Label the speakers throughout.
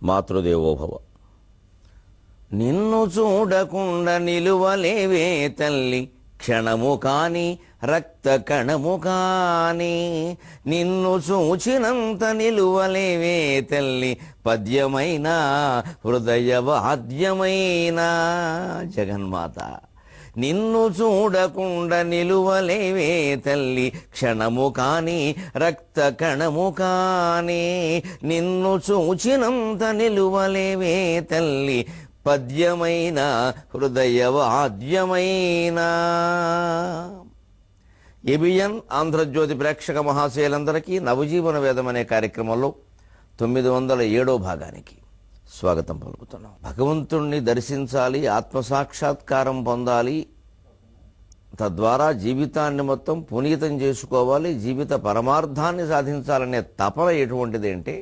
Speaker 1: మాతృదేవోభవ. నిన్ను చూడకుండా నిలువలేవే తల్లి క్షణము కాని రక్త కణము కాని, నిన్ను చూచినంత నిలువలేవే తల్లి పద్యమైన హృదయ వాద్యమైన. జగన్మాత నిన్ను చూడకుండా నిలువలేవే తల్లి క్షణము కాని రక్త కణము కాని, నిన్ను చూచినంత నిలువలేవే తల్లి పద్యమైన హృదయ వాద్యమైన. ఏబిఎన్ ఆంధ్రజ్యోతి ప్రేక్షక మహాశయులందరికీ నవజీవన వేదం అనే కార్యక్రమంలో 907వ భాగానికి స్వాగతం పలుకుతున్నాం. భగవంతుణ్ణి దర్శించాలి, ఆత్మసాక్షాత్కారం పొందాలి, తద్వారా జీవితాన్ని మొత్తం పునీతం చేసుకోవాలి, జీవిత పరమార్థాన్ని సాధించాలనే తపన ఎటువంటిది అంటే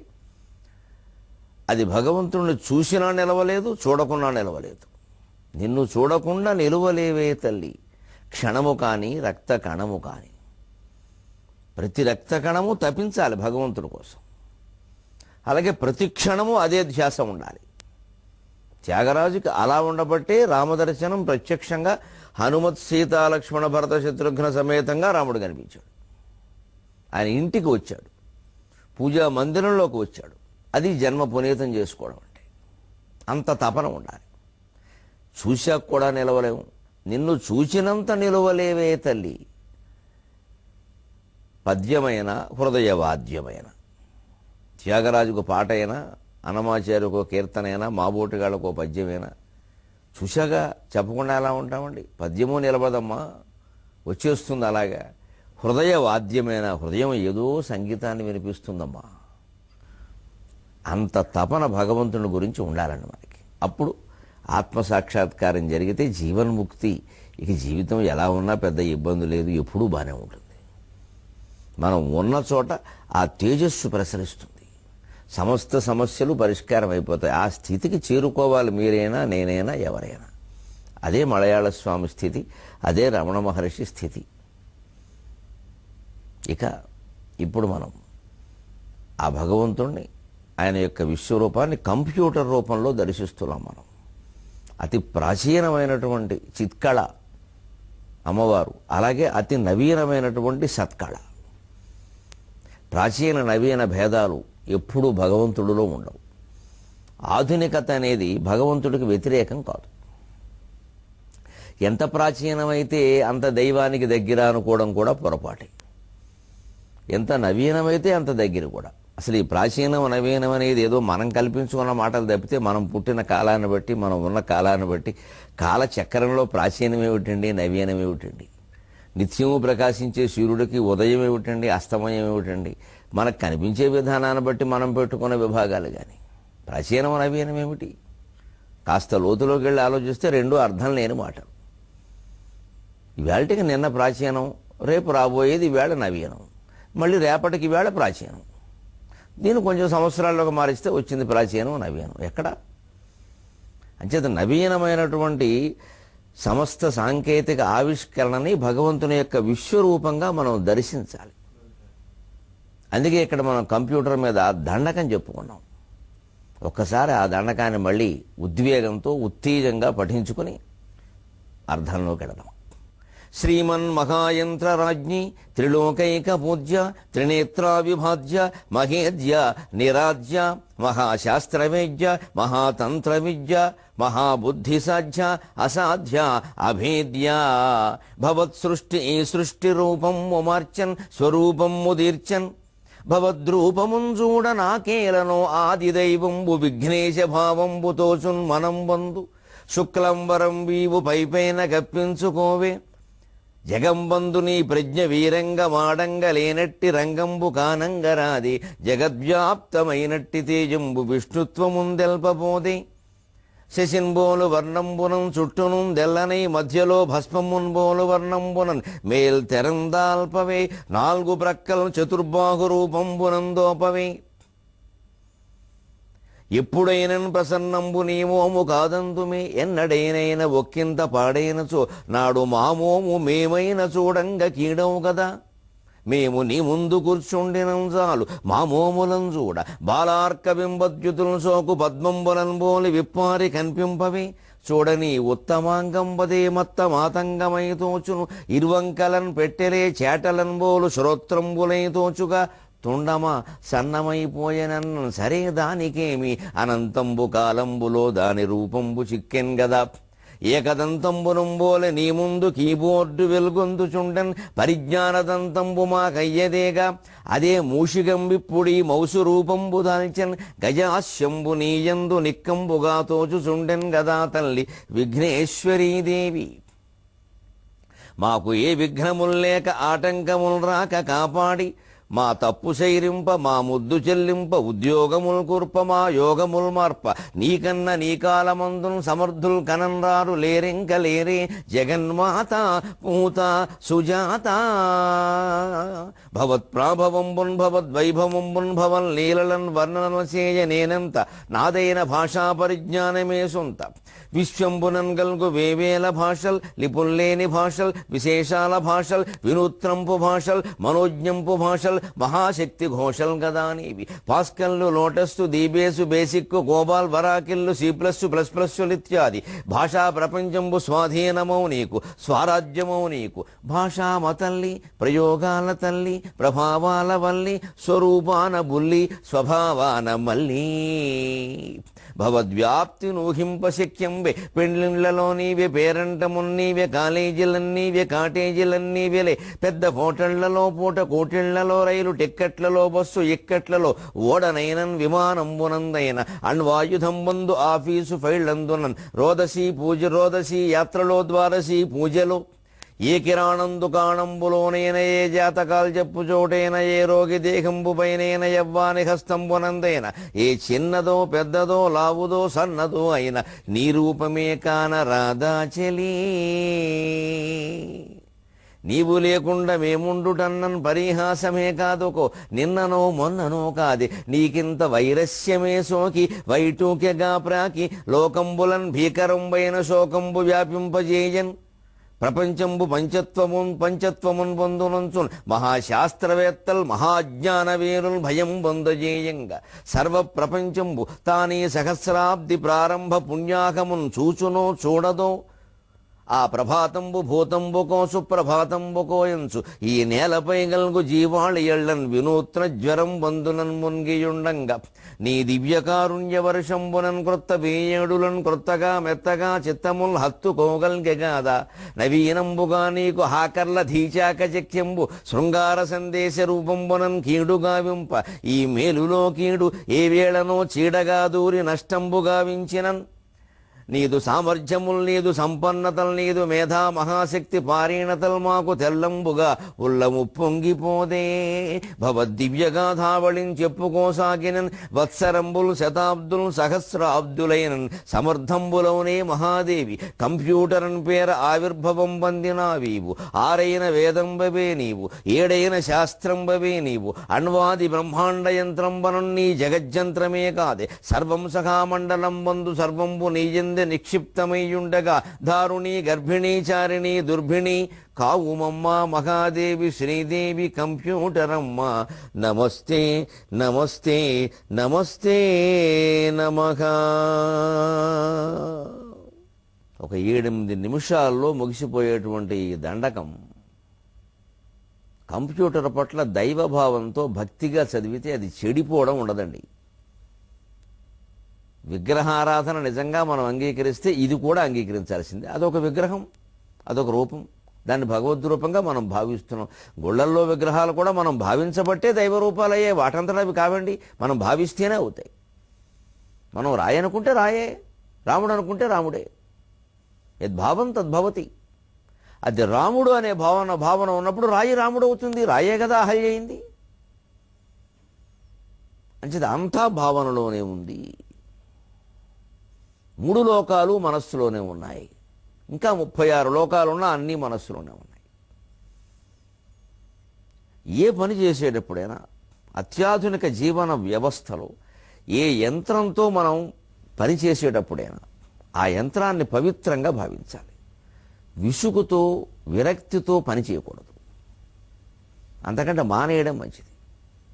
Speaker 1: అది భగవంతుణ్ణి చూసినా నిలవలేదు, చూడకున్నా నిలవలేదు. నిన్ను చూడకుండా నిలువలేవే తల్లి క్షణము కానీ రక్త కణము కానీ. ప్రతి రక్త కణము తపించాలి భగవంతుడి కోసం. అలాగే ప్రతి క్షణము అదే ధ్యాస ఉండాలి. త్యాగరాజుకి అలా ఉండబట్టే రామదర్శనం ప్రత్యక్షంగా హనుమత్ సీతా లక్ష్మణ భరత శత్రుఘ్న సమేతంగా రాముడు కనిపించాడు. ఆయన ఇంటికి వచ్చాడు, పూజా మందిరంలోకి వచ్చాడు. అది జన్మ పునీతం చేసుకోవడం అంటే. అంత తపన ఉండాలి. చూశాక కూడా నిలవలేము. నిన్ను చూచినంత నిలవలేవే తల్లి పద్యమైన హృదయ వాద్యమైన. త్యాగరాజుకు పాట అయినా, అన్నమాచార్యకు కీర్తనైనా, మాబోటిగాళ్ళకు పద్యమైనా చూశాక చెప్పకుండా ఎలా ఉంటామండి? పద్యము నిలబదమ్మా, వచ్చేస్తుంది అలాగా. హృదయ వాద్యమైన, హృదయం ఏదో సంగీతాన్ని వినిపిస్తుందమ్మా. అంత తపన భగవంతుని గురించి ఉండాలండి మనకి. అప్పుడు ఆత్మసాక్షాత్కారం జరిగితే జీవన్ముక్తి. ఇక జీవితం ఎలా ఉన్నా పెద్ద ఇబ్బంది లేదు, ఎప్పుడూ బాగానే ఉంటుంది. మనం ఉన్న చోట ఆ తేజస్సు ప్రసరిస్తుంది, సమస్త సమస్యలు పరిష్కారం అయిపోతాయి. ఆ స్థితికి చేరుకోవాలి మీరైనా, నేనైనా, ఎవరైనా. అదే మలయాళ స్వామి స్థితి, అదే రమణ మహర్షి స్థితి. ఇక ఇప్పుడు మనం ఆ భగవంతుణ్ణి, ఆయన యొక్క విశ్వరూపాన్ని కంప్యూటర్ రూపంలో దర్శిస్తున్నాం మనం. అతి ప్రాచీనమైనటువంటి చిత్కళ అమ్మవారు, అలాగే అతి నవీనమైనటువంటి సత్కళ. ప్రాచీన నవీన భేదాలు ఎప్పుడూ భగవంతుడిలో ఉండవు. ఆధునికత అనేది భగవంతుడికి వ్యతిరేకం కాదు. ఎంత ప్రాచీనమైతే అంత దైవానికి దగ్గర అనుకోవడం కూడా పొరపాటే. ఎంత నవీనమైతే అంత దగ్గర కూడా. అసలు ఈ ప్రాచీనం నవీనం అనేది ఏదో మనం కల్పించుకున్న మాటలు తప్పితే, మనం పుట్టిన కాలాన్ని బట్టి, మనం ఉన్న కాలాన్ని బట్టి కాలచక్రంలో ప్రాచీనం ఏమిటండి, నవీనం ఏమిటండి? నిత్యము ప్రకాశించే సూర్యుడికి ఉదయం ఏమిటండి, అస్తమయం ఏమిటండి? మనకు కనిపించే విధానాన్ని బట్టి మనం పెట్టుకున్న విభాగాలు. కానీ ప్రాచీనం నవీనం ఏమిటి? కాస్త లోతులోకి వెళ్ళి ఆలోచిస్తే రెండూ అర్థం లేని మాటలు. ఇవాళకి నిన్న ప్రాచీనం, రేపు రాబోయేది ఈవేళ నవీనం, మళ్ళీ రేపటికి ఈవేళ ప్రాచీనం. దీన్ని కొంచెం సంవత్సరాల్లోకి మారిస్తే వచ్చింది ప్రాచీనం నవీనం. ఎక్కడ? అంచేత నవీనమైనటువంటి సమస్త సాంకేతిక ఆవిష్కరణని భగవంతుని యొక్క విశ్వరూపంగా మనం దర్శించాలి. అందుకే ఇక్కడ మనం కంప్యూటర్ మీద దండకం చెప్పుకున్నాం. ఒక్కసారి ఆ దండకాన్ని మళ్ళీ ఉద్వేగంతో ఉత్తేజంగా పఠించుకుని అర్థంలోకి వెళదాం. శ్రీమన్మహాయంత్రరాజ్ఞి త్రిలోకైక పూజ్య త్రినేత్రావిభాజ్య మహేద్య నిరాజ్య మహాశాస్త్రవేద్య మహాతంత్ర విద్య మహాబుద్ధిసాధ్య అసాధ్య అభేద్య భవత్సృష్టి ఈ సృష్టి రూపం మార్చన్ స్వరూపం ముదీర్చన్ భవద్రూపముంజూడ నాకేలనో ఆదిదైవంబు విఘ్నేశ భావంబు తోచున్ మనం బందు శుక్లంబరం వీవు పైపైన గప్పించుకోవే జగంబంధు నీ ప్రజ్ఞ వీరంగ మాడంగ లేనట్టి రంగంబు కానంగరాది జగద్వ్యాప్తమైనట్టి తేజంబు విష్ణుత్వముందెల్పబోదే శశిన్బోలు వర్ణంబునం చుట్టును దెల్లనై మధ్యలో భస్మమున్బోలు వర్ణంబునన్ మేల్ తెరందాల్పవే నాలుగు ప్రక్కలను చతుర్బాహు రూపంబునందోపవే ఎప్పుడైనన్ ప్రసన్నంబు నీమోము కాదందుమే ఎన్నడైనైన ఒక్కింత పాడైనచో నాడు మామోము మేమైన చూడంగ కీడవు కదా మేము నీ ముందు కూర్చుండినం చాలు మా మోములం చూడ బాలార్క బింబద్యుతులు సోకు పద్మంబులం బోలి విప్పారి కనిపింపవే చూడని ఉత్తమాంగంబదే మత్త మాతంగమై తోచును ఇరువంకలన్ పెట్టెలే చేటలన్ బోలు శ్రోత్రంబులై తోచుగా తుండమా సన్నమైపోయెనన్ సరే దానికేమి అనంతంబు కాలంబులో దాని రూపంబు చిక్కెన్ గదా ఏకదంతంబునంబోలె నీ ముందు కీబోర్డు వెలుగొందుచుండెన్ పరిజ్ఞానదంతంబు మా కయ్యదేగా అదే మూషిగంబిప్పుడి మౌసు రూపంబు దాల్చెన్ గజాస్యంబు నీయందు నిక్కంబుగా తోచుచుండెన్ గదా తల్లి విఘ్నేశ్వరీదేవి మాకు ఏ విఘ్నముల్లేక ఆటంకముల్ రాక కాపాడి మా తప్పు శైరింప మా ముద్దు చెల్లింప ఉద్యోగముల్ కుర్ప మా యోగముల్ మార్ప నీకన్న నీ కాలమందును సమర్థుల్ కనంరారు లేరెంక లేరే జగన్మాత పూత సుజాత భవత్ప్రాభవంబున్ భవద్వైభవంబున్ భవన్ లీలలన్ వర్ణనసేయ నేనంత నాదైన భాషా పరిజ్ఞానమే సొంత విశ్వంబునన్ గల్గు వేవేల భాషల్ లిపుల్లేని భాషల్ విశేషాల భాషల్ వినూత్నంపు భాషల్ మనోజ్ఞంపు భాషల్ మహాశక్తి ఘోషల్ గదా నీవి పాస్కల్లు లోటస్సు దీబేసు బేసిక్కు గోబాల్ వరాకిల్లు C+++ ఇత్యాది భాషా ప్రపంచంబు స్వాధీనమౌ నీకు స్వరాజ్యమౌ నీకు భాషామ తల్లి ప్రయోగాల తల్లి ప్రభావాల వల్లి స్వరూపాన బుల్లి స్వభావాన మల్లి భవద్వ్యాప్తి నూహింప శక్యంబే పెండ్లిళ్లలో నీవే పేరంటమున్నీవే కాలేజీలన్నీవే కాటేజీలన్నీవేలే పెద్ద హోటళ్లలో పూట కోటిళ్లలో రైలు టిక్కెట్లలో బస్సు ఇక్కట్లలో ఓడనైనన్ విమానంబునందైన అణ్వాయుధంబందు ఆఫీసు ఫైళ్లందునన్ రోదసీ పూజ రోదసీ యాత్రలో ద్వాదశీ పూజలో ఏ కిరాణందు కాణంబులోనైన ఏ జాతకాలు చెప్పు చోటైన ఏ రోగి దేహంబుపైనైన యవ్వాని హస్తంబునందైన ఏ చిన్నదో పెద్దదో లావుదో సన్నదో అయిన నీ రూపమే కాన రాధా చెలి నీవు లేకుండా మేముండుటన్నన్ పరిహాసమే కాదుకో నిన్ననో మొన్ననో కాది నీకింత వైరస్యమే సోకి వైటూక్యగా ప్రాకి లోకంబులన్ భీకరంబైన శోకంబు వ్యాపింపజేయన్ ప్రపంచంబు పంచత్వమున్ పొందునంచున్ మహాశాస్త్రవేత్తల్ మహాజ్ఞానవేరుల్ భయం పొందజేయంగా సర్వ ప్రపంచంబు తానీ సహస్రాబ్ది ప్రారంభ పుణ్యాకమున్ చూచునో చూడదో ఆ ప్రభాతంబు భూతంబుకో సుప్రభాతంబుకోయంచు ఈ నేలపై గల్గు జీవాళి ఎళ్ళన్ వినూత్న జ్వరం బంధునన్ మున్గియుండంగా నీ దివ్యకారుణ్య వర్షంబునన్ క్రొత్త వేయేడులన్ క్రొత్తగా మెత్తగా చిత్తముల్ హత్తుకోగల్గెగాదా నవీనంబుగా నీకు హాకర్ల ధీచాక చక్యంబు శృంగార సందేశ రూపంబునన్ కీడుగా వింప ఈ మేలులో కీడు ఏ వేళనో చీడగా దూరి నష్టంబుగా వించినన్ నీదు సామర్థ్యముల్ నీదు సంపన్నతల్ నీదు మేధా మహాశక్తి పారీణతల్ మాకు తెల్లంబుగా ఉల్లము పొంగిపోదే భవద్దివ్యగాథావళిని చెప్పుకోసాగినన్ వత్సరంబుల్ శతాబ్దుల్ సహస్రాబ్దులైనన్ సమర్థంబులౌనే మహాదేవి కంప్యూటరన్ పేర ఆవిర్భవం పొందినావీవు ఆరైన వేదంబవే నీవు ఏడైన శాస్త్రంబవే నీవు అణ్వాది బ్రహ్మాండ యంత్రంబనం నీ జగజ్జంత్రమే కాదే సర్వం సఖామండలం బంధు సర్వంబు నీజన్ నిక్షిప్తమయ్యుండగా దారుణి గర్భిణీ చారిణి దుర్భిణి కావుమమ్మ మహాదేవి శ్రీదేవి కంప్యూటరమ్మ నమస్తే నమస్తే నమస్తే నమః. ఒక 7-8 నిమిషాల్లో ముగిసిపోయేటువంటి ఈ దండకం కంప్యూటర్ పట్ల దైవభావంతో భక్తిగా చదివితే అది చెడిపోవడం ఉండదండి. విగ్రహారాధన నిజంగా మనం అంగీకరిస్తే ఇది కూడా అంగీకరించాల్సిందే. అదొక విగ్రహం, అదొక రూపం, దాన్ని భగవద్ రూపంగా మనం భావిస్తున్నాం. గుళ్ళల్లో విగ్రహాలు కూడా మనం భావించబట్టే దైవ రూపాలయ్యే, వాటంతటా అవి కావండి, మనం భావిస్తేనే అవుతాయి. మనం రాయి అనుకుంటే రాయే, రాముడు అనుకుంటే రాముడే, యద్భావం తద్భవతి. అది రాముడు అనే భావన ఉన్నప్పుడు రాయి రాముడు అవుతుంది. రాయే కదా అహల్య అయింది. అంచేది అంతా భావనలోనే ఉంది. 3 లోకాలు మనస్సులోనే ఉన్నాయి. ఇంకా 36 లోకాలున్నా అన్నీ మనస్సులోనే ఉన్నాయి. ఏ పని చేసేటప్పుడైనా అత్యాధునిక జీవన వ్యవస్థలో ఏ యంత్రంతో మనం పని చేసేటప్పుడైనా ఆ యంత్రాన్ని పవిత్రంగా భావించాలి. విసుగుతో విరక్తితో పని చేయకూడదు. అంతకంటే మానేయడం మంచిది.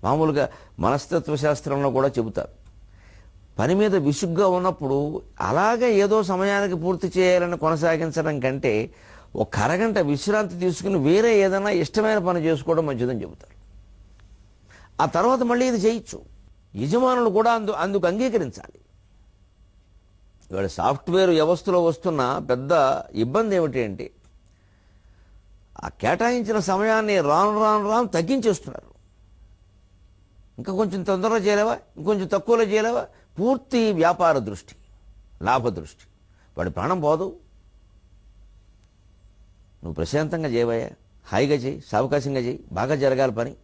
Speaker 1: మామూలుగా మనస్తత్వ శాస్త్రంలో కూడా చెబుతారు, పని మీద విసుగ్గా ఉన్నప్పుడు అలాగే ఏదో సమయానికి పూర్తి చేయాలని కొనసాగించడం కంటే ఒక అరగంట విశ్రాంతి తీసుకుని వేరే ఏదైనా ఇష్టమైన పని చేసుకోవడం మంచిదని చెబుతారు. ఆ తర్వాత మళ్ళీ ఇది చేయొచ్చు. యజమానులు కూడా అందుకు అంగీకరించాలి. ఇవాళ సాఫ్ట్వేర్ వ్యవస్థలో వస్తున్న పెద్ద ఇబ్బంది ఏమిటి అంటే ఆ కేటాయించిన సమయాన్ని రాను తగ్గించేస్తున్నారు. ఇంకా కొంచెం తొందరగా చేయలేవా, ఇంకొంచెం తక్కువలో చేయలేవా, పూర్తి వ్యాపార దృష్టి, లాభ దృష్టి. వాడి ప్రాణం పోదు. నువ్వు ప్రశాంతంగా చేయవయ్యా, హాయిగా చేయి, సావకాశంగా చేయి, బాగా జరగాలి పని.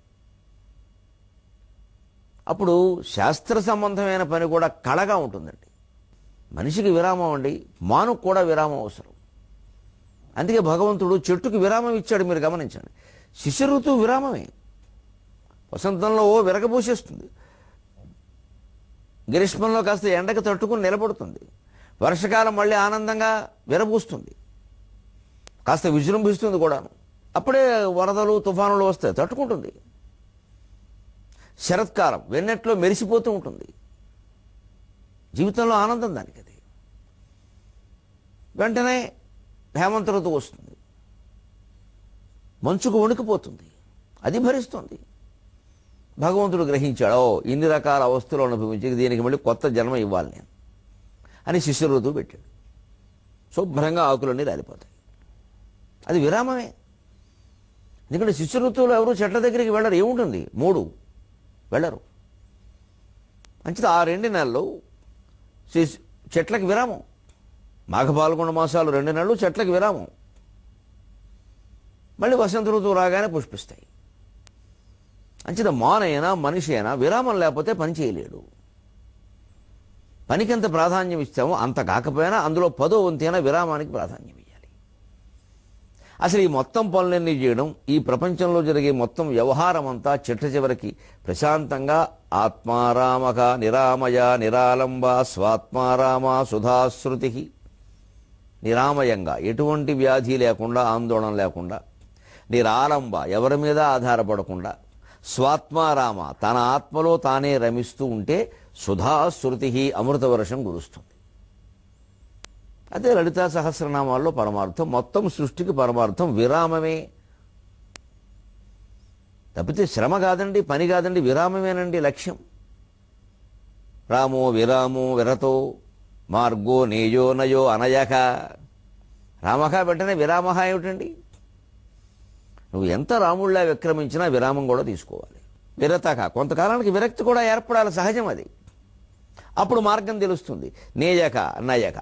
Speaker 1: అప్పుడు శాస్త్ర సంబంధమైన పని కూడా కళగా ఉంటుందండి. మనిషికి విరామం అండి, మానుకు కూడా విరామం అవసరం. అందుకే భగవంతుడు చెట్టుకి విరామం ఇచ్చాడు. మీరు గమనించండి, శిశిర ఋతువు విరామమే. వసంతంలో విరగబూసేస్తుంది, గ్రీష్మంలో కాస్త ఎండకు తట్టుకుని నిలబడుతుంది, వర్షకాలం మళ్ళీ ఆనందంగా విరబూస్తుంది, కాస్త విజృంభిస్తుంది కూడాను. అప్పుడే వరదలు తుఫానులు వస్తాయి, తట్టుకుంటుంది. శరత్కాలం వెన్నెట్లో మెరిసిపోతూ ఉంటుంది. జీవితంలో ఆనందం దానికి. అది వెంటనే హేమంత ఋతువు వస్తుంది, మంచుకు వణికిపోతుంది, అది భరిస్తుంది. భగవంతుడు గ్రహించాడు, ఇన్ని రకాల అవస్థలు అనుభవించి దీనికి మళ్ళీ కొత్త జన్మ ఇవ్వాలి నేను అని శిశిర ఋతువు పెట్టాడు. శుభ్రంగా ఆకులన్నీ రాలిపోతాయి. అది విరామమే. ఎందుకంటే శిశిర ఋతువులో ఎవరు చెట్ల దగ్గరికి వెళ్ళరు. ఏముంటుంది, 3 వెళ్ళరు. అంచేత ఆ 2 నెలలు చెట్లకి విరామం. మాఘ పాల్గొండ మాసాలు 2 నెలలు చెట్లకి విరామం. మళ్ళీ వసంత ఋతువు రాగానే పుష్పిస్తాయి. అంచేత మానైనా మనిషి అయినా విరామం లేకపోతే పని చేయలేడు. పనికి ఎంత ప్రాధాన్యం ఇస్తామో అంత కాకపోయినా అందులో 10వ వంతైనా విరామానికి ప్రాధాన్యం ఇవ్వాలి. అసలు ఈ మొత్తం పనులన్నీ చేయడం, ఈ ప్రపంచంలో జరిగే మొత్తం వ్యవహారం అంతా చిట్ట చివరికి ప్రశాంతంగా ఆత్మారామక నిరామయ నిరాలంబ స్వాత్మారామ సుధాశ్రుతి, నిరామయంగా ఎటువంటి వ్యాధి లేకుండా, ఆందోళన లేకుండా, నిరాలంబ ఎవరి మీద ఆధారపడకుండా, స్వాత్మారామ తన ఆత్మలో తానే రమిస్తూ ఉంటే సుధాశ్రుతి అమృత వర్షం కురుస్తుంది. అదే లలితా సహస్రనామాల్లో పరమార్థం. మొత్తం సృష్టికి పరమార్థం విరామమే. తప్పితే శ్రమ కాదండి, పని కాదండి, విరామమేనండి లక్ష్యం. రామో విరామో విరతో మార్గో నేయో నయో అనయక. రామక వెంటనే విరామహ ఏమిటండి? నువ్వు ఎంత రాముళ్ళ విక్రమించినా విరామం కూడా తీసుకోవాలి. విరతక కొంతకాలానికి విరక్తి కూడా ఏర్పడాలి, సహజం అది. అప్పుడు మార్గం తెలుస్తుంది. నేయక నయక.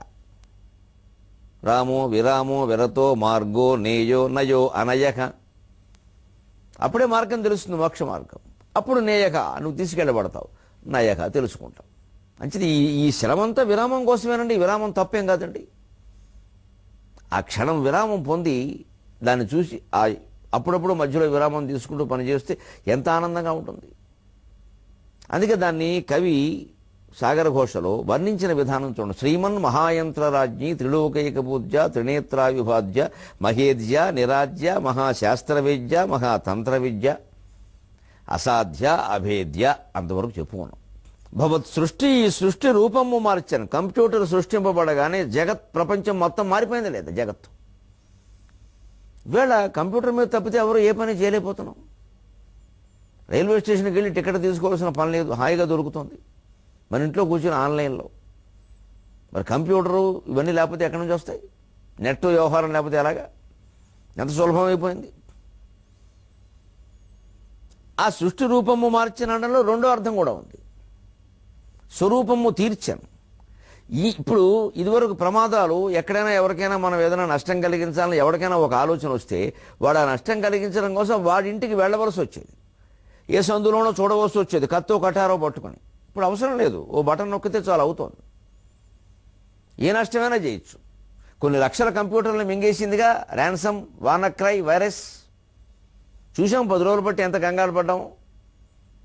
Speaker 1: రామో విరామో విరతో మార్గో నేయో నయో అనయక. అప్పుడే మార్గం తెలుస్తుంది, మోక్ష మార్గం. అప్పుడు నేయక నువ్వు తీసుకెళ్ళబడతావు, నయక తెలుసుకుంటావు. మంచిది. ఈ శ్రమంతా విరామం కోసమేనండి. విరామం తప్పేం కాదండి. ఆ క్షణం విరామం పొంది దాన్ని చూసి అప్పుడప్పుడు మధ్యలో విరామం తీసుకుంటూ పనిచేస్తే ఎంత ఆనందంగా ఉంటుంది. అందుకే దాన్ని కవి సాగర ఘోషలో వర్ణించిన విధానం చూడండి. శ్రీమన్ మహాయంత్రరాజ్ఞి త్రిలోకైక పూజ్య త్రినేత్రావిభాజ్య మహేద్య నిరాజ్య మహాశాస్త్రవేద్య మహాతంత్ర విద్య అసాధ్య అభేద్య అంతవరకు చెప్పుకున్నాం. భవత్ సృష్టి, ఈ సృష్టి రూపము మార్చాను. కంప్యూటర్ సృష్టింపబడగానే జగత్ ప్రపంచం మొత్తం మారిపోయింది లేదా? జగత్తు వేళ కంప్యూటర్ మీద తప్పితే ఎవరు ఏ పని చేయలేకపోతున్నాం. రైల్వే స్టేషన్కి వెళ్ళి టికెట్ తీసుకోవాల్సిన పని లేదు, హాయిగా దొరుకుతుంది. మన ఇంట్లో కూర్చొని ఆన్లైన్లో. మరి కంప్యూటరు ఇవన్నీ లేకపోతే ఎక్కడి నుంచి వస్తాయి? నెట్ వ్యవహారం లేకపోతే ఎలాగా? ఎంత సులభం అయిపోయింది. ఆ సృష్టి రూపము మార్చినడంలో రెండో అర్థం కూడా ఉంది. స్వరూపము తీర్చాను. ఇప్పుడు ఇదివరకు ప్రమాదాలు ఎక్కడైనా ఎవరికైనా మనం ఏదైనా నష్టం కలిగించాలని ఎవరికైనా ఒక ఆలోచన వస్తే వాడు ఆ నష్టం కలిగించడం కోసం వాడి ఇంటికి వెళ్ళవలసి వచ్చేది. ఏ సందులోనో చూడవలసి వచ్చేది, కత్తో కటారో పట్టుకొని. ఇప్పుడు అవసరం లేదు, ఓ బటన్ నొక్కితే చాలా అవుతోంది. ఏ నష్టమైనా చేయొచ్చు. కొన్ని లక్షల కంప్యూటర్లు మింగేసిందిగా ర్యాన్సమ్, వానక్రై వైరస్. చూసాం 10 రోజులు బట్టి ఎంత కంగారు పడ్డాము,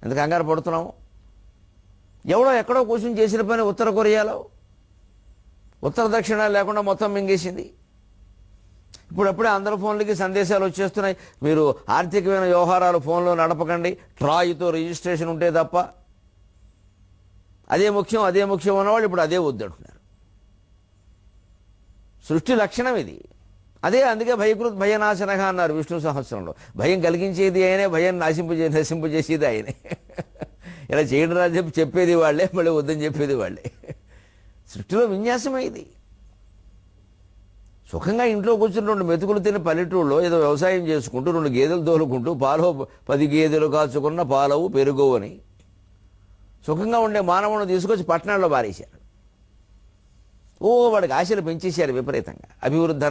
Speaker 1: ఎంత కంగారు పడుతున్నాము. ఎవడో ఎక్కడో కూర్చొని చేసిన పని ఉత్తర కొరియాలో ఉత్తర దక్షిణ లేకుండా మొత్తం మింగేసింది. ఇప్పుడప్పుడే అందరి ఫోన్లకి సందేశాలు వచ్చేస్తున్నాయి, మీరు ఆర్థికమైన వ్యవహారాలు ఫోన్లో నడపకండి, ట్రాయ్తో రిజిస్ట్రేషన్ ఉంటే తప్ప. అదే ముఖ్యం అన్నవాళ్ళు ఇప్పుడు అదే వద్దంటున్నారు. సృష్టి లక్షణం ఇది. అందుకే భయకృత్ భయనాశనగా అన్నారు విష్ణు సహస్రంలో. భయం కలిగించేది ఆయనే, భయం నశింపజేసేది ఆయనే. ఇలా చేయడం రా చెప్పేది వాళ్ళే, మళ్ళీ వద్దని చెప్పేది వాళ్ళే. సృష్టిలో విన్యాసమే ఇది. సుఖంగా ఇంట్లో కూర్చుని 2 మెతుకులు తిని పల్లెటూళ్ళలో ఏదో వ్యవసాయం చేసుకుంటూ 2 గేదెలు తోలుకుంటూ పాలు 10 గేదెలు కాచుకున్న పాలవు పెరుగవు అని సుఖంగా ఉండే మానవుని తీసుకొచ్చి పట్టణాల్లో బారేశారు. వాడికి ఆశలు పెంచేశారు విపరీతంగా. అభివృద్ధి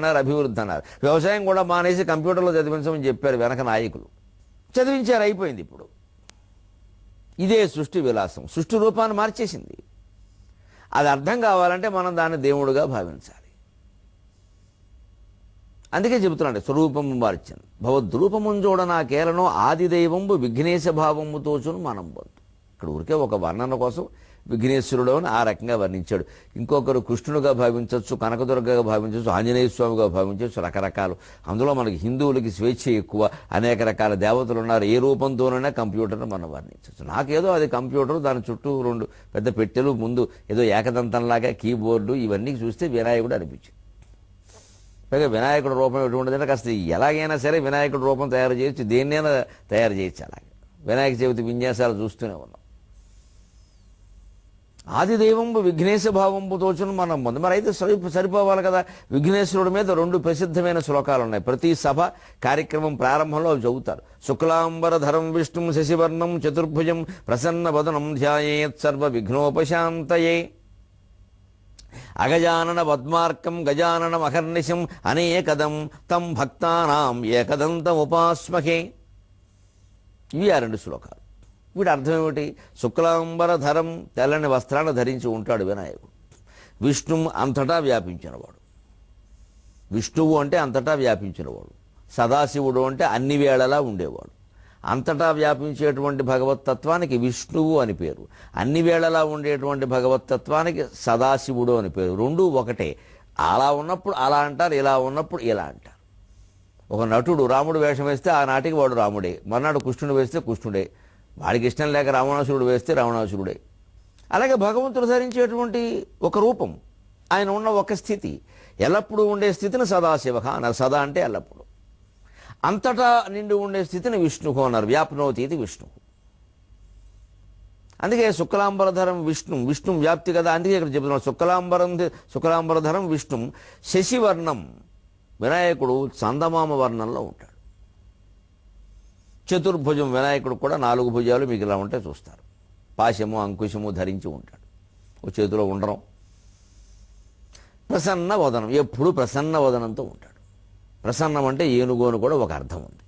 Speaker 1: అన్నారు. వ్యవసాయం కూడా మానేసి కంప్యూటర్లో చదివించమని చెప్పారు వెనక నాయకులు. చదివించారు, అయిపోయింది. ఇప్పుడు ఇదే సృష్టి విలాసం సృష్టి రూపాన్ని మార్చేసింది. అది అర్థం కావాలంటే మనం దాన్ని దేవుడుగా భావించాలి. అందుకే చెబుతున్నాడు స్వరూపము మార్చను భవద్రూపమున్ చూడ నా కేలను ఆదిదైవంబు విఘ్నేశ భావము తోచును మనం పొందు. ఇక్కడ ఊరికే ఒక వర్ణన కోసం విఘ్నేశ్వరుడు అని ఆ రకంగా వర్ణించాడు. ఇంకొకరు కృష్ణుడుగా భావించవచ్చు, కనకదుర్గగా భావించవచ్చు, ఆంజనేయ స్వామిగా భావించవచ్చు, రకరకాలు. అందులో మనకి హిందువులకి స్వేచ్ఛ ఎక్కువ, అనేక రకాల దేవతలు ఉన్నారు. ఏ రూపంతోనైనా కంప్యూటర్ను మనం వర్ణించవచ్చు. నాకేదో అది కంప్యూటర్, దాని చుట్టూ 2 పెద్ద పెట్టెలు, ముందు ఏదో ఏకదంతంలాగా కీబోర్డు, ఇవన్నీ చూస్తే వినాయకుడు అనిపించింది. పైగా వినాయకుడు రూపం ఎటువంటిదంటే కాస్త ఎలాగైనా సరే వినాయకుడు రూపం తయారు చేయొచ్చు, దేన్నైనా తయారు చేయొచ్చు. అలాగే వినాయక చవితి విన్యాసాలు చూస్తూనే ఉన్నాం. ఆదిదైవంబు విఘ్నేశ భావంబు తోచును మనం పొందు. మరి అయితే సరిపోవాలి కదా. విఘ్నేశ్వరుడి మీద 2 ప్రసిద్ధమైన శ్లోకాలు ఉన్నాయి. ప్రతి సభ కార్యక్రమం ప్రారంభంలో అవి చదువుతారు. శుక్లాంబరధరం విష్ణుం శశివర్ణం చతుర్భుజం ప్రసన్న వదనం ధ్యాయేత్ సర్వ విఘ్నోపశాంతయే అగజానన పద్మార్కం గజాననం అహర్నిశం అనేకదం తం భక్తానాం ఏకదంతం ఉపాస్మహే. ఇవి ఆ 2 శ్లోకాలు. వీటి అర్థం ఏమిటి? శుక్లాంబరధరం, తెల్లని వస్త్రాన్ని ధరించి ఉంటాడు వినాయకుడు. విష్ణువు అంతటా వ్యాపించినవాడు. విష్ణువు అంటే అంతటా వ్యాపించినవాడు. సదాశివుడు అంటే అన్ని వేళలా ఉండేవాడు. అంతటా వ్యాపించేటువంటి భగవత్తత్వానికి విష్ణువు అని పేరు. అన్ని వేళలా ఉండేటువంటి భగవత్తత్వానికి సదాశివుడు అని పేరు. 2 ఒకటే. అలా ఉన్నప్పుడు అలా అంటారు, ఇలా ఉన్నప్పుడు ఇలా అంటారు. ఒక నటుడు రాముడు వేషం వేస్తే ఆనాటికి వాడు రాముడే, మర్నాడు కృష్ణుడు వేస్తే కృష్ణుడే, వాడికి ఇష్టం లేక రావణాసురుడు వేస్తే రావణాసురుడే. అలాగే భగవంతుడు ధరించేటువంటి ఒక రూపం, ఆయన ఉన్న ఒక స్థితి, ఎల్లప్పుడూ ఉండే స్థితిని సదాశివ అన్నారు. సదా అంటే ఎల్లప్పుడూ. అంతటా నిండి ఉండే స్థితిని విష్ణువు అన్నారు. వ్యాప్నోతి ఇది విష్ణువు. అందుకే శుక్లాంబరధరం విష్ణు వ్యాప్తి కదా. అందుకే ఇక్కడ చెబుతున్నాడు శుక్లాంబరధరం విష్ణు శశివర్ణం. వినాయకుడు చందమామ వర్ణంలో ఉంటాడు. చతుర్భుజం, వినాయకుడు కూడా 4 భుజాలు మీకు ఇలా ఉంటే చూస్తారు. పాశము అంకుశము ధరించి ఉంటాడు. ఒక చేతిలో ఉండడం. ప్రసన్న వదనం, ఎప్పుడు ప్రసన్న వదనంతో ఉంటాడు. ప్రసన్నం అంటే ఏనుగు అని కూడా ఒక అర్థం ఉంది.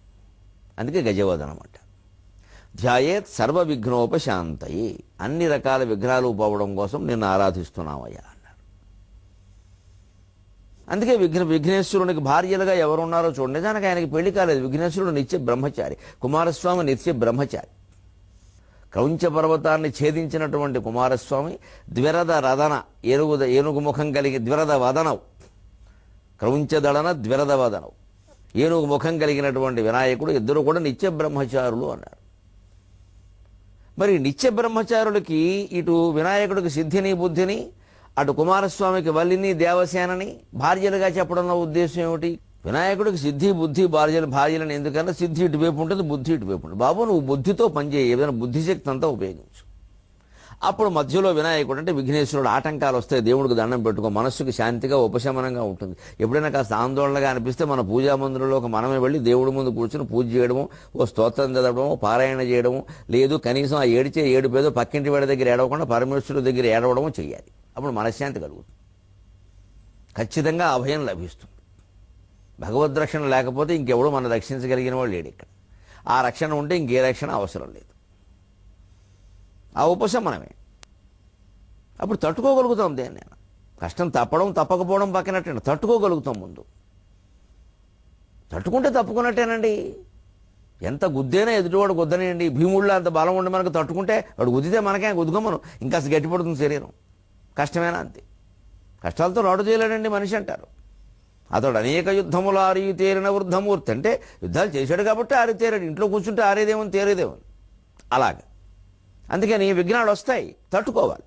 Speaker 1: అందుకే గజవదనం అంట. ధ్యాయేత్ సర్వ విఘ్నోపశాంతయే. అన్ని రకాల విఘ్నాలు పోవడం కోసం నిన్ను ఆరాధిస్తున్నామయ్యా అన్నారు. అందుకే విఘ్నేశ్వరునికి భార్యలుగా ఎవరున్నారో చూడండి. నిజానికి ఆయనకి పెళ్లి కాలేదు. విఘ్నేశ్వరుడు నిత్య బ్రహ్మచారి, కుమారస్వామి నిత్య బ్రహ్మచారి. క్రౌంచ పర్వతాన్ని ఛేదించినటువంటి కుమారస్వామి ద్విరద రదన, ఏనుగు ముఖం కలిగి ద్విరద వదనవు, క్రౌంచదళన ద్విరద వదనవు, ఏనుగు ముఖం కలిగినటువంటి వినాయకుడు, ఇద్దరు కూడా నిత్య బ్రహ్మచారులు అన్నారు. మరి నిత్య బ్రహ్మచారులకి ఇటు వినాయకుడికి సిద్ధిని బుద్ధిని, అటు కుమారస్వామికి వల్లిని దేవసేనని భార్యలుగా చెప్పడంలో ఉద్దేశం ఏమిటి? వినాయకుడికి సిద్ధి బుద్ధి భార్యలను ఎందుకన్నా సిద్ధి ఇటువైపు ఉంటుంది, బుద్ధి ఇటువైపు ఉంటుంది. బాబు నువ్వు బుద్ధితో పనిచేయ, ఏదైనా బుద్ధిశక్తి అంతా ఉపయోగించు. అప్పుడు మధ్యలో వినాయకుడు అంటే విఘ్నేశ్వరుడు ఆటంకాలు వస్తాయి. దేవుడికి దండం పెట్టుకో, మనస్సుకి శాంతిగా ఉపశమనంగా ఉంటుంది. ఎప్పుడైనా కాస్త ఆందోళనగా అనిపిస్తే మన పూజా మందిరంలోకి మనమే వెళ్ళి దేవుడి ముందు కూర్చుని పూజ చేయడము, ఓ స్తోత్రం చదవడము, పారాయణ చేయడము, లేదు కనీసం ఆ ఏడుపేదో పక్కింటి వాడి దగ్గర ఏడవకుండా పరమేశ్వరుడి దగ్గర ఏడవడము చేయాలి. అప్పుడు మనశ్శాంతి కలుగుతుంది. ఖచ్చితంగా అభయం లభిస్తుంది. భగవద్ రక్షణ లేకపోతే ఇంకెవడో మనం రక్షించగలిగిన వాడు లేడు ఇక్కడ. ఆ రక్షణ ఉంటే ఇంకే రక్షణ అవసరం లేదు. ఆ ఉపశమనమే. అప్పుడు తట్టుకోగలుగుతాం దేన్ని. కష్టం తప్పకపోవడం పక్కనట్టే, తట్టుకోగలుగుతాం. ముందు తట్టుకుంటే తప్పుకున్నట్టేనండి. ఎంత గుద్దేనా ఎదుటివాడు గుద్దనేయండి. భీముళ్ళ అంత బలం ఉండి మనకు తట్టుకుంటే వాడు గుద్దితే మనకే గుద్దుకోమను ఇంకా గట్టిపడుతుంది శరీరం. కష్టమేనా? అంతే. కష్టాలతో రాడు చేయలేడండి మనిషి అంటారు. అతడు అనేక యుద్ధములు ఆరితేరిన వృద్ధమూర్తి అంటే యుద్ధాలు చేశాడు కాబట్టి ఆరితేరాడు. ఇంట్లో కూర్చుంటే ఆరేదేమని తేరేదేమని అలాగా. అందుకని విఘ్నాలు వస్తాయి, తట్టుకోవాలి,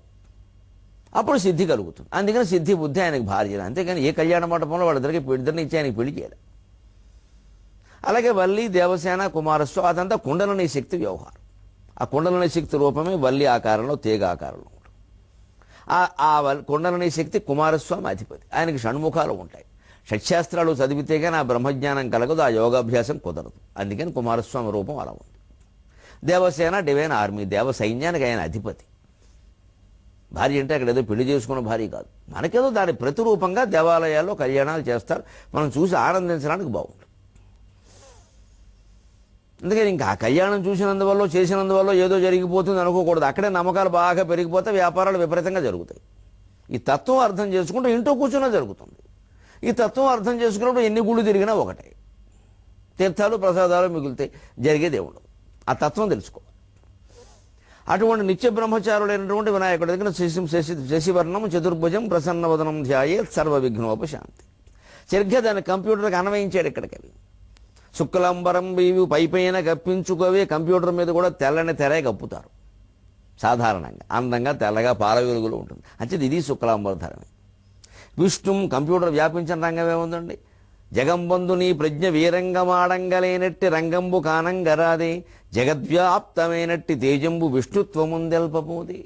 Speaker 1: అప్పుడు సిద్ధి కలుగుతుంది. అందుకని సిద్ధి బుద్ధి ఆయనకు భార్య. అంతేగాని ఏ కళ్యాణ మండపంలో వాళ్ళిద్దరికి ఇద్దరిని ఇచ్చి ఆయనకి పెళ్లి చేయాలి. అలాగే వల్లి, దేవసేన, కుమారస్వామి అదంతా కుండలని శక్తి వ్యవహారం. ఆ కుండలని శక్తి రూపమే వల్లి ఆకారంలో, తీగ ఆకారంలో ఉంటుంది. ఆ కుండలని శక్తి కుమారస్వామి అధిపతి. ఆయనకి షణ్ముఖాలు ఉంటాయి. షట్శాస్త్రాలు చదివితే కానీ ఆ బ్రహ్మజ్ఞానం కలగదు, ఆ యోగాభ్యాసం కుదరదు. అందుకని కుమారస్వామి రూపం అలా ఉంది. దేవసేన డివైన్ ఆర్మీ, దేవ సైన్యానికి ఆయన అధిపతి. భార్య అంటే అక్కడ ఏదో పెళ్లి చేసుకున్న భార్య కాదు, మనకేదో దాని ప్రతిరూపంగా దేవాలయాల్లో కళ్యాణాలు చేస్తారు. మనం చూసి ఆనందించడానికి బాగుంటుంది. అందుకని ఇంకా ఆ కళ్యాణం చూసినందువల్ల చేసినందువల్ల ఏదో జరిగిపోతుంది అనుకోకూడదు. అక్కడే నమ్మకాలు బాగా పెరిగిపోతే వ్యాపారాలు విపరీతంగా జరుగుతాయి. ఈ తత్వం అర్థం చేసుకుంటే ఇంట్లో కూర్చున్నా జరుగుతుంది. ఈ తత్వం అర్థం చేసుకున్నప్పుడు ఎన్ని గుళ్ళు తిరిగినా ఒకటే, తీర్థాలు ప్రసాదాలు మిగులుతాయి, జరిగేది ఉండదు. ఆ తత్వం తెలుసుకోవాలి. అటువంటి నిత్య బ్రహ్మచారులైనటువంటి వినాయకుడి దగ్గర శశివర్ణం చతుర్భుజం ప్రసన్నవదనం ధ్యాయేత్ సర్వ విఘ్నోపశాంతి. సరిగ్గా దాన్ని కంప్యూటర్కి అన్వయించాడు. ఇక్కడికి శుక్లాంబరం వీవి పైపైన కప్పించుకోవే. కంప్యూటర్ మీద కూడా తెల్లని తెరే కప్పుతారు సాధారణంగా, అందంగా తెల్లగా పాల వెలుగులో ఉంటుంది. అంటే ఇది శుక్లాంబరధరమే. విష్ణుం కంప్యూటర్ వ్యాపించిన రంగమే ఉందండి. జగంబంధు నీ ప్రజ్ఞ వీరంగమాడంగలేనట్టి రంగంబు కానంగరాదే, జగద్వ్యాప్తమైనట్టి తేజంబు విష్ణుత్వముందెల్పపోది.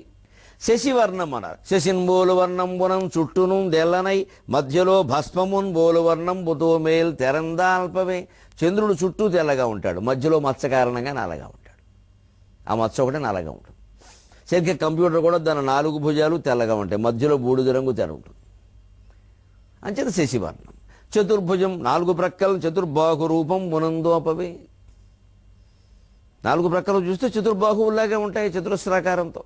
Speaker 1: శశివర్ణం అన్నారు. శశిన్బోలు వర్ణంబునం చుట్టూను దెల్లనై మధ్యలో భస్మమున్ బోలు వర్ణంబుతో మేల్ తెరందాల్పవే. చంద్రుడు చుట్టూ తెల్లగా ఉంటాడు, మధ్యలో మచ్చ కారణంగా నల్లగా ఉంటాడు. ఆ మచ్చ ఒకటే నల్లగా ఉంటుంది. సరిగ్గా కంప్యూటర్ కూడా దాని 4 భుజాలు తెల్లగా ఉంటాయి, మధ్యలో బూడిద రంగు తెర ఉంటుంది. అంచేత శశివర్ణం. చతుర్భుజం 4 ప్రక్కలు, చతుర్బాహు రూపం మునందోపవే. 4 ప్రక్కలు చూస్తే చతుర్బాహువులాగే ఉంటాయి చతురస్రాకారంతో.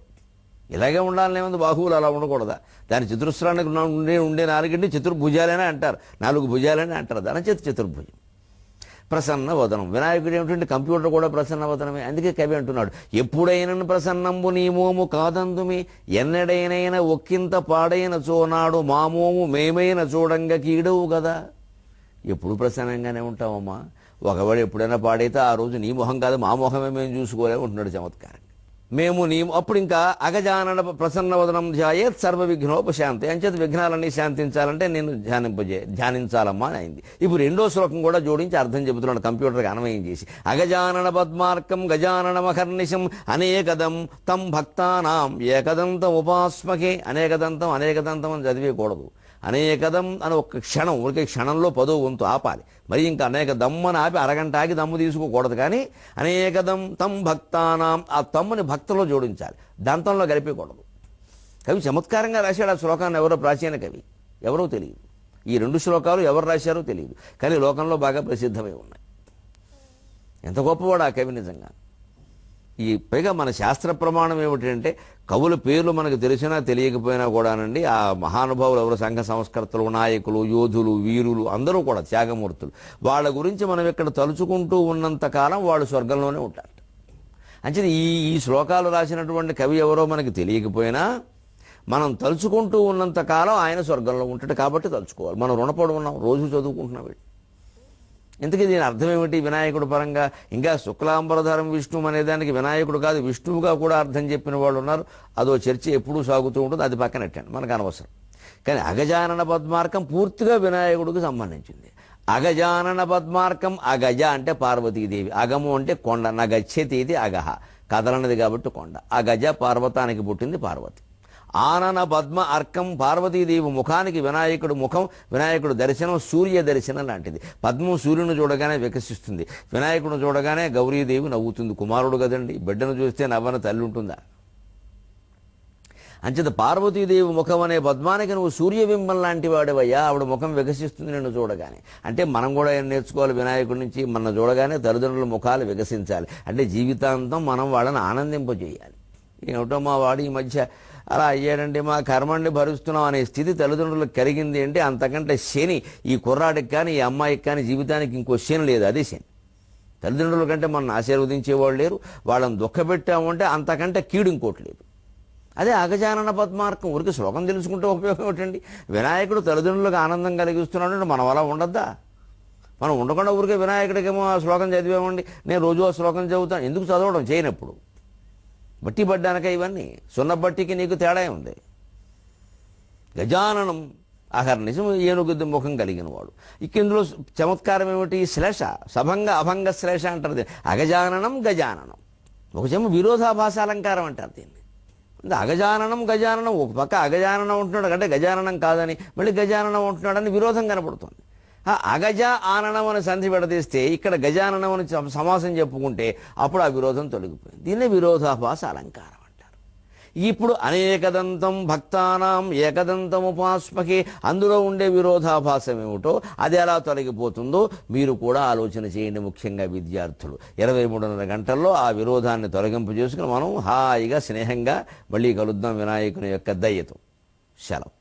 Speaker 1: ఇలాగే ఉండాలనే ఉంది, బాహువులు అలా ఉండకూడదా? దాని చతురస్రానికి ఉండే 4 చతుర్భుజాలనే అంటారు, 4 భుజాలనే అంటారు. దాని చేత చతుర్భుజం. ప్రసన్న వదనం. వినాయకుడు ఏమిటంటే కంప్యూటర్ కూడా ప్రసన్న వదనమే. అందుకే కవి అంటున్నాడు, ఎప్పుడైనా ప్రసన్నంబు నీ మోము కాదందుమి, ఎన్నడైనైనా ఒక్కింత పాడైన చోనాడు మామోము మేమైన చూడంగా కీడవు కదా. ఎప్పుడు ప్రసన్నంగానే ఉంటామమ్మా, ఒకవేళ ఎప్పుడైనా పాడైతే ఆ రోజు నీ మొహం కాదు మా మొహమే మేము చూసుకోలేము ఉంటున్నాడు చమత్కారంగా. మేము నీ అప్పుడు ఇంకా అగజానన ప్రసన్న వదనం ధ్యాయేత్ సర్వ విఘ్నోపశాంతి. అంచేత విఘ్నాలన్నీ శాంతించాలంటే నేను ధ్యానించాలమ్మా అని అయింది. ఇప్పుడు 2వ శ్లోకం కూడా జోడించి అర్థం చెబుతున్నాడు కంప్యూటర్కి అన్వయం చేసి. అగజానన పద్మార్కం గజానన మహర్నిశం అనేకదం తం భక్తానాం ఏకదంతం ఉపాస్మకే. అనేకదంతం అని చదివేయకూడదు. అనేకదం అని ఒక క్షణం, ఊరికే క్షణంలో 10వ వంతు ఆపాలి. మరి ఇంకా అనేక దమ్మని ఆపి అరగంట ఆగి దమ్ము తీసుకోకూడదు. కానీ అనేకదం తం భక్తానాం, ఆ తమ్ముని భక్తులో జోడించాలి, దంతంలో గడిపేయకూడదు. కవి చమత్కారంగా రాశాడు ఆ శ్లోకాన్ని. ఎవరో ప్రాచీన కవి, ఎవరో తెలియదు. ఈ 2 శ్లోకాలు ఎవరు రాశారో తెలియదు, కానీ లోకంలో బాగా ప్రసిద్ధమై ఉన్నాయి. ఎంత గొప్పవాడు ఆ కవి నిజంగా. ఈ పైగా మన శాస్త్ర ప్రమాణం ఏమిటంటే, కవుల పేర్లు మనకు తెలిసినా తెలియకపోయినా కూడానండి, ఆ మహానుభావులు ఎవరు సంఘ సంస్కర్తలు, నాయకులు, యోధులు, వీరులు అందరూ కూడా త్యాగమూర్తులు. వాళ్ళ గురించి మనం ఇక్కడ తలుచుకుంటూ ఉన్నంత కాలం వాళ్ళు స్వర్గంలోనే ఉంటారు. అంటే ఈ శ్లోకాలు రాసినటువంటి కవి ఎవరో మనకి తెలియకపోయినా మనం తలుచుకుంటూ ఉన్నంత కాలం ఆయన స్వర్గంలో ఉంటాడు. కాబట్టి తలుచుకోవాలి. మనం రుణపడి ఉన్నాం, రోజు చదువుకుంటున్నాం. ఇంతకీ దీని అర్థం ఏమిటి వినాయకుడు పరంగా? ఇంకా శుక్లాంబరధరం విష్ణు అనేదానికి వినాయకుడు కాదు విష్ణువుగా కూడా అర్థం చెప్పిన వాళ్ళు ఉన్నారు. అదో చర్చ ఎప్పుడూ సాగుతూ ఉంటుంది, అది పక్కన పెట్టండి, మనకు అనవసరం. కానీ అగజానన పద్మార్కం పూర్తిగా వినాయకుడికి సంబంధించింది. అగజానన పద్మార్కం, అగజ అంటే పార్వతీదేవి, అగము అంటే కొండ, నగచ్చేతి ఇది అగహ, కదలనది కాబట్టి కొండ. అగజ పార్వతానికి పుట్టింది పార్వతి. ఆనన పద్మ అర్కం, పార్వతీదేవి ముఖానికి వినాయకుడు ముఖం, వినాయకుడు దర్శనం సూర్య దర్శనం లాంటిది. పద్మం సూర్యుని చూడగానే వికసిస్తుంది, వినాయకుడు చూడగానే గౌరీదేవి నవ్వుతుంది. కుమారుడు కదండి, బిడ్డను చూస్తే నవ్వన తల్లి ఉంటుందా? అంచేత పార్వతీదేవి ముఖం అనే పద్మానికి నువ్వు సూర్యబింబం లాంటి వాడివయ్యా, ఆవిడ ముఖం వికసిస్తుంది నిన్ను చూడగానే. అంటే మనం కూడా ఏం నేర్చుకోవాలి వినాయకుడి నుంచి? మన చూడగానే తల్లిదండ్రుల ముఖాలు వికసించాలి. అంటే జీవితాంతం మనం వాళ్ళని ఆనందింపజేయాలి. ఏమిటో మా వాడు ఈ మధ్య అలా అయ్యాడంటే మా కర్మండి భరుస్తున్నాం అనే స్థితి తల్లిదండ్రులకు కలిగింది అంటే అంతకంటే శని ఈ కుర్రాడికి కానీ ఈ అమ్మాయికి కానీ జీవితానికి ఇంకో శని లేదు, అదే శని. తల్లిదండ్రుల కంటే మనం ఆశీర్వదించేవాళ్ళు లేరు, వాళ్ళని దుఃఖపెట్టామంటే అంతకంటే కీడు ఇంకోటి లేదు. అదే అగజానన పద్మార్కం. ఊరికి శ్లోకం తెలుసుకుంటే ఉపయోగం ఏమిటండి? వినాయకుడు తల్లిదండ్రులకు ఆనందం కలిగిస్తున్నాడు అంటే మనం అలా ఉండద్దా? మనం ఉండకుండా ఊరికే వినాయకుడికేమో ఆ శ్లోకం చదివామండి, నేను రోజు ఆ శ్లోకం చదువుతాను. ఎందుకు చదవడం చేయనప్పుడు? బట్టి పడ్డానక ఇవన్నీ సున్నబట్టికి నీకు తేడా ఉంది. గజాననం అహర్నిశం ఏనుగుద్ది ముఖం కలిగిన వాడు. ఇక ఇందులో చమత్కారం ఏమిటి? శ్లేష, సభంగ అభంగ శ్లేష అంటారు. అగజాననం గజాననం ఒక చెమ్మ విరోధాభాస అలంకారం అంటారు దీన్ని. అగజాననం గజాననం, ఒక పక్క అగజాననం ఉంటున్నాడు అంటే గజాననం కాదని, మళ్ళీ గజాననం ఉంటున్నాడని విరోధం కనపడుతుంది. ఆ అగజ ఆననం అని సంధి పెడదీస్తే ఇక్కడ గజాననం అని సమాసం చెప్పుకుంటే అప్పుడు ఆ విరోధం తొలగిపోయింది. దీన్నే విరోధాభాస అలంకారం అంటారు. ఇప్పుడు అనేకదంతం భక్తానాం ఏకదంతం ఉపాస్మకే, అందులో ఉండే విరోధాభాసం ఏమిటో అది ఎలా తొలగిపోతుందో మీరు కూడా ఆలోచన చేయండి. ముఖ్యంగా విద్యార్థులు 23:30 గంటల్లో ఆ విరోధాన్ని తొలగింపు చేసుకుని మనం హాయిగా స్నేహంగా మళ్ళీ కలుద్దాం వినాయకుని యొక్క దయతో. సెలవు.